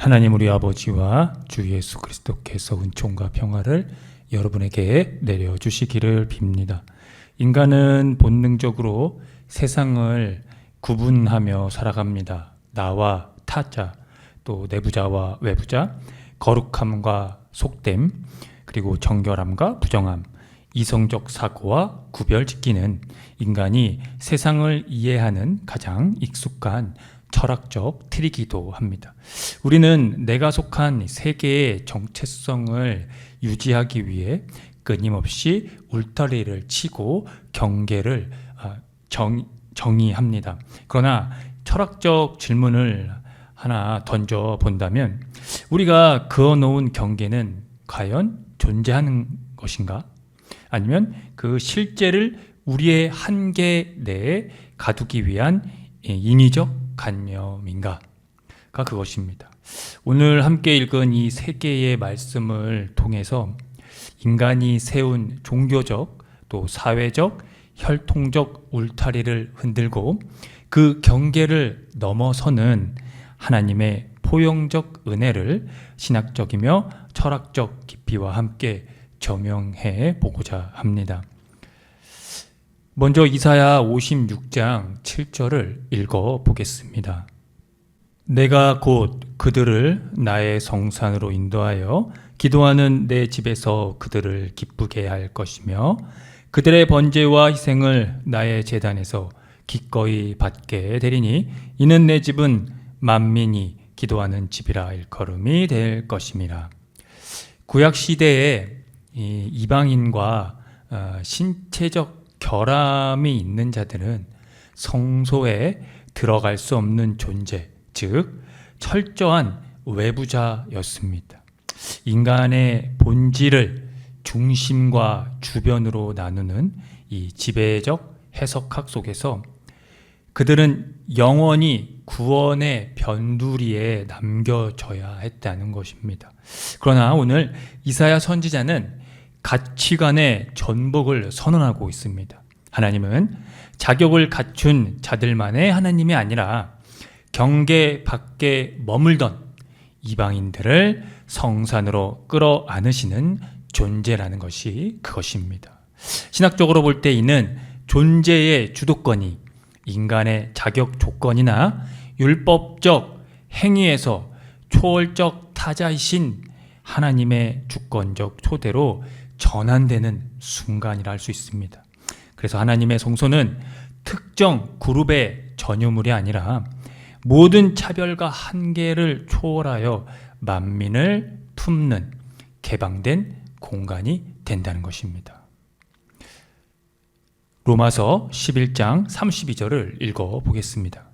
하나님 우리 아버지와 주 예수 그리스도께서 은총과 평화를 여러분에게 내려주시기를 빕니다. 인간은 본능적으로 세상을 구분하며 살아갑니다. 나와 타자, 또 내부자와 외부자, 거룩함과 속됨, 그리고 정결함과 부정함, 이성적 사고와 구별짓기는 인간이 세상을 이해하는 가장 익숙한 철학적 틀이기도 합니다. 우리는 내가 속한 세계의 정체성을 유지하기 위해 끊임없이 울타리를 치고 경계를 정의합니다. 그러나 철학적 질문을 하나 던져 본다면 우리가 그어놓은 경계는 과연 존재하는 것인가? 아니면 그 실제를 우리의 한계 내에 가두기 위한 인위적 관념인가가 그것입니다. 오늘 함께 읽은 이 세 개의 말씀을 통해서 인간이 세운 종교적 또 사회적 혈통적 울타리를 흔들고 그 경계를 넘어서는 하나님의 포용적 은혜를 신학적이며 철학적 깊이와 함께 조명해 보고자 합니다. 먼저 이사야 56장 7절을 읽어 보겠습니다. 내가 곧 그들을 나의 성산으로 인도하여 기도하는 내 집에서 그들을 기쁘게 할 것이며 그들의 번제와 희생을 나의 제단에서 기꺼이 받게 되리니 이는 내 집은 만민이 기도하는 집이라 일컬음이 될 것임이라. 구약 시대에 이방인과 신체적 결함이 있는 자들은 성소에 들어갈 수 없는 존재, 즉 철저한 외부자였습니다. 인간의 본질을 중심과 주변으로 나누는 이 지배적 해석학 속에서 그들은 영원히 구원의 변두리에 남겨져야 했다는 것입니다. 그러나 오늘 이사야 선지자는 가치관의 전복을 선언하고 있습니다. 하나님은 자격을 갖춘 자들만의 하나님이 아니라 경계 밖에 머물던 이방인들을 성산으로 끌어안으시는 존재라는 것이 그것입니다. 신학적으로 볼 때 이는 존재의 주도권이 인간의 자격 조건이나 율법적 행위에서 초월적 타자이신 하나님의 주권적 초대로 전환되는 순간이라 할 수 있습니다. 그래서 하나님의 성소는 특정 그룹의 전유물이 아니라 모든 차별과 한계를 초월하여 만민을 품는 개방된 공간이 된다는 것입니다. 로마서 11장 32절을 읽어보겠습니다.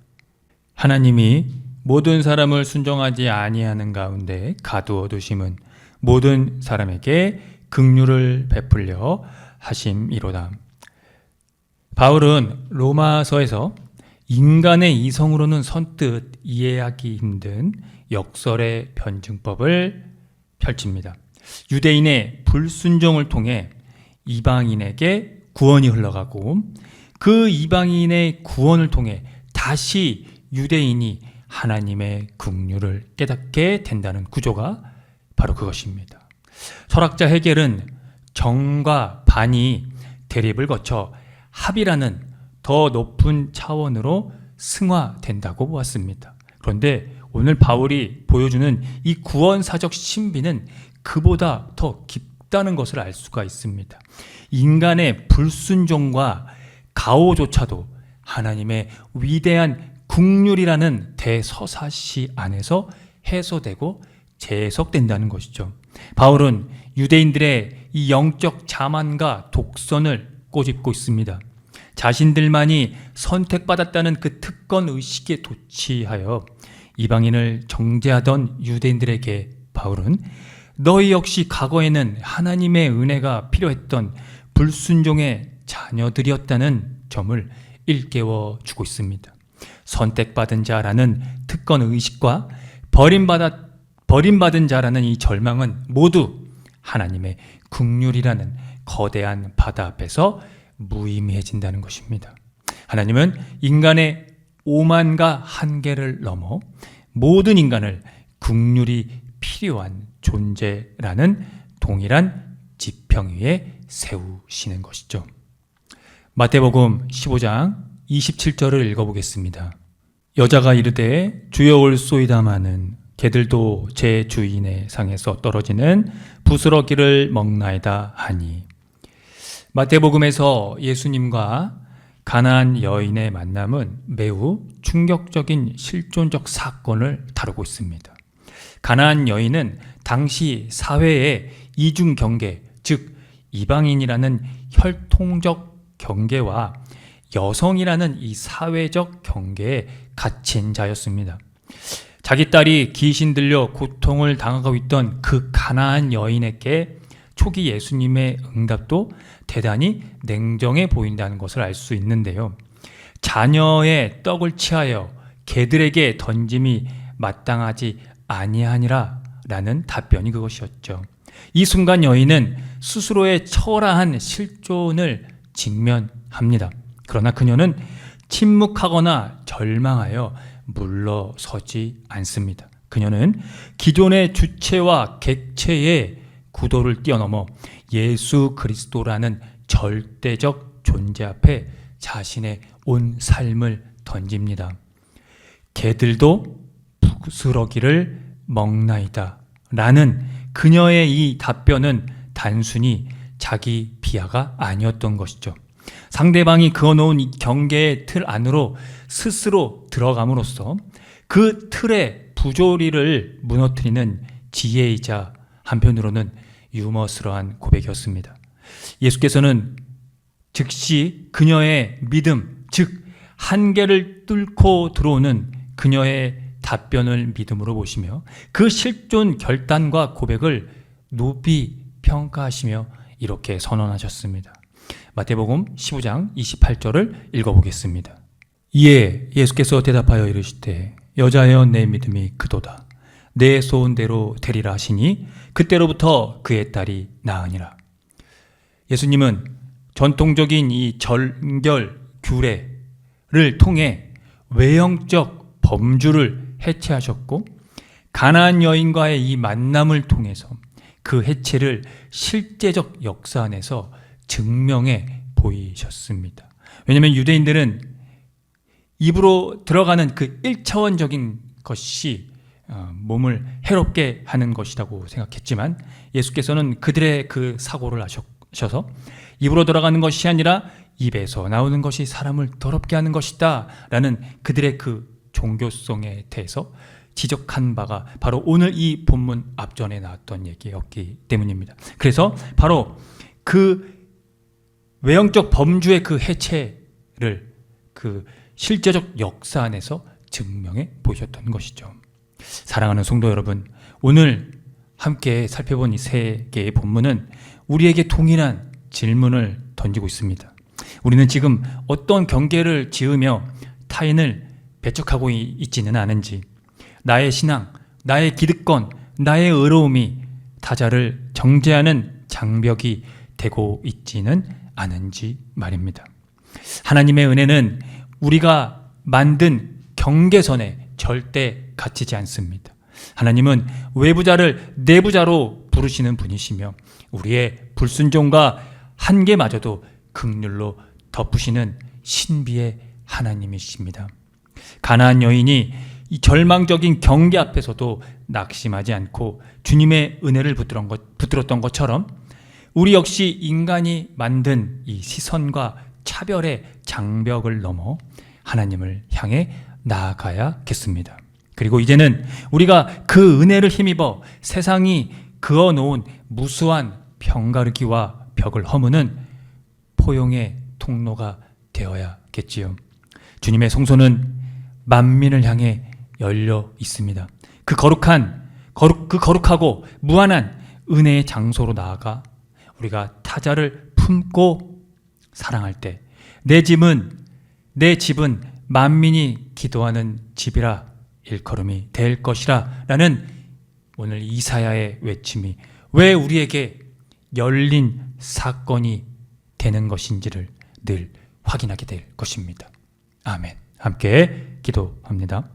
하나님이 모든 사람을 순종하지 아니하는 가운데 가두어 두심은 모든 사람에게 긍휼을 베풀려 하심이로다. 바울은 로마서에서 인간의 이성으로는 선뜻 이해하기 힘든 역설의 변증법을 펼칩니다. 유대인의 불순종을 통해 이방인에게 구원이 흘러가고 그 이방인의 구원을 통해 다시 유대인이 하나님의 긍휼을 깨닫게 된다는 구조가 바로 그것입니다. 철학자 헤겔은 정과 반이 대립을 거쳐 합이라는 더 높은 차원으로 승화된다고 보았습니다. 그런데 오늘 바울이 보여주는 이 구원사적 신비는 그보다 더 깊다는 것을 알 수가 있습니다. 인간의 불순종과 가오조차도 하나님의 위대한 긍휼이라는 대서사시 안에서 해소되고 재해석된다는 것이죠. 바울은 유대인들의 이 영적 자만과 독선을 꼬집고 있습니다. 자신들만이 선택받았다는 그 특권 의식에 도취하여 이방인을 정죄하던 유대인들에게 바울은 너희 역시 과거에는 하나님의 은혜가 필요했던 불순종의 자녀들이었다는 점을 일깨워 주고 있습니다. 선택받은 자라는 특권 의식과 버림받은 자라는 이 절망은 모두 하나님의 긍휼이라는 거대한 바다 앞에서 무의미해진다는 것입니다. 하나님은 인간의 오만과 한계를 넘어 모든 인간을 긍휼이 필요한 존재라는 동일한 지평 위에 세우시는 것이죠. 마태복음 15장 27절을 읽어보겠습니다. 여자가 이르되 주여 올소이다마는 개들도 제 주인의 상에서 떨어지는 부스러기를 먹나이다 하니. 마태복음에서 예수님과 가나안 여인의 만남은 매우 충격적인 실존적 사건을 다루고 있습니다. 가나안 여인은 당시 사회의 이중 경계, 즉 이방인이라는 혈통적 경계와 여성이라는 이 사회적 경계에 갇힌 자였습니다. 자기 딸이 귀신 들려 고통을 당하고 있던 그 가나안 여인에게 초기 예수님의 응답도 대단히 냉정해 보인다는 것을 알 수 있는데요. 자녀의 떡을 취하여 개들에게 던짐이 마땅하지 아니하니라 라는 답변이 그것이었죠. 이 순간 여인은 스스로의 처라한 실존을 직면합니다. 그러나 그녀는 침묵하거나 절망하여 물러서지 않습니다. 그녀는 기존의 주체와 객체의 구도를 뛰어넘어 예수 그리스도라는 절대적 존재 앞에 자신의 온 삶을 던집니다. 개들도 부스러기를 먹나이다 라는 그녀의 이 답변은 단순히 자기 비하가 아니었던 것이죠. 상대방이 그어놓은 이 경계의 틀 안으로 스스로 들어감으로써 그 틀의 부조리를 무너뜨리는 지혜이자 한편으로는 유머스러운 고백이었습니다. 예수께서는 즉시 그녀의 믿음, 즉 한계를 뚫고 들어오는 그녀의 답변을 믿음으로 보시며 그 실존 결단과 고백을 높이 평가하시며 이렇게 선언하셨습니다. 마태복음 15장 28절을 읽어보겠습니다. 이에 예수께서 대답하여 이르시되 여자여 내 믿음이 크도다. 내 소원대로 되리라 하시니 그때로부터 그의 딸이 나으니라. 예수님은 전통적인 이 절결 규례를 통해 외형적 범주를 해체하셨고 가나안 여인과의 이 만남을 통해서 그 해체를 실제적 역사 안에서 증명해 보이셨습니다. 왜냐하면 유대인들은 입으로 들어가는 그 1차원적인 것이 몸을 해롭게 하는 것이라고 생각했지만 예수께서는 그들의 그 사고를 아셔서 입으로 들어가는 것이 아니라 입에서 나오는 것이 사람을 더럽게 하는 것이다 라는 그들의 그 종교성에 대해서 지적한 바가 바로 오늘 이 본문 앞전에 나왔던 얘기였기 때문입니다. 그래서 바로 그 외형적 범주의 그 해체를 그 실제적 역사 안에서 증명해 보셨던 것이죠. 사랑하는 성도 여러분, 오늘 함께 살펴본 이 세 개의 본문은 우리에게 동일한 질문을 던지고 있습니다. 우리는 지금 어떤 경계를 지으며 타인을 배척하고 있지는 않은지, 나의 신앙, 나의 기득권, 나의 의로움이 타자를 정죄하는 장벽이 되고 있지는 않은지 말입니다. 하나님의 은혜는 우리가 만든 경계선에 절대 갇히지 않습니다. 하나님은 외부자를 내부자로 부르시는 분이시며 우리의 불순종과 한계마저도 긍휼로 덮으시는 신비의 하나님이십니다. 가나안 여인이 이 절망적인 경계 앞에서도 낙심하지 않고 주님의 은혜를 붙들었던 것처럼 우리 역시 인간이 만든 이 시선과 차별의 장벽을 넘어 하나님을 향해 나아가야겠습니다. 그리고 이제는 우리가 그 은혜를 힘입어 세상이 그어놓은 무수한 편가르기와 벽을 허무는 포용의 통로가 되어야겠지요. 주님의 성소는 만민을 향해 열려 있습니다. 그 거룩하고 무한한 은혜의 장소로 나아가 우리가 타자를 품고 사랑할 때 내 집은 만민이 기도하는 집이라 일컬음이 될 것이라 라는 오늘 이사야의 외침이 왜 우리에게 열린 사건이 되는 것인지를 늘 확인하게 될 것입니다. 아멘. 함께 기도합니다.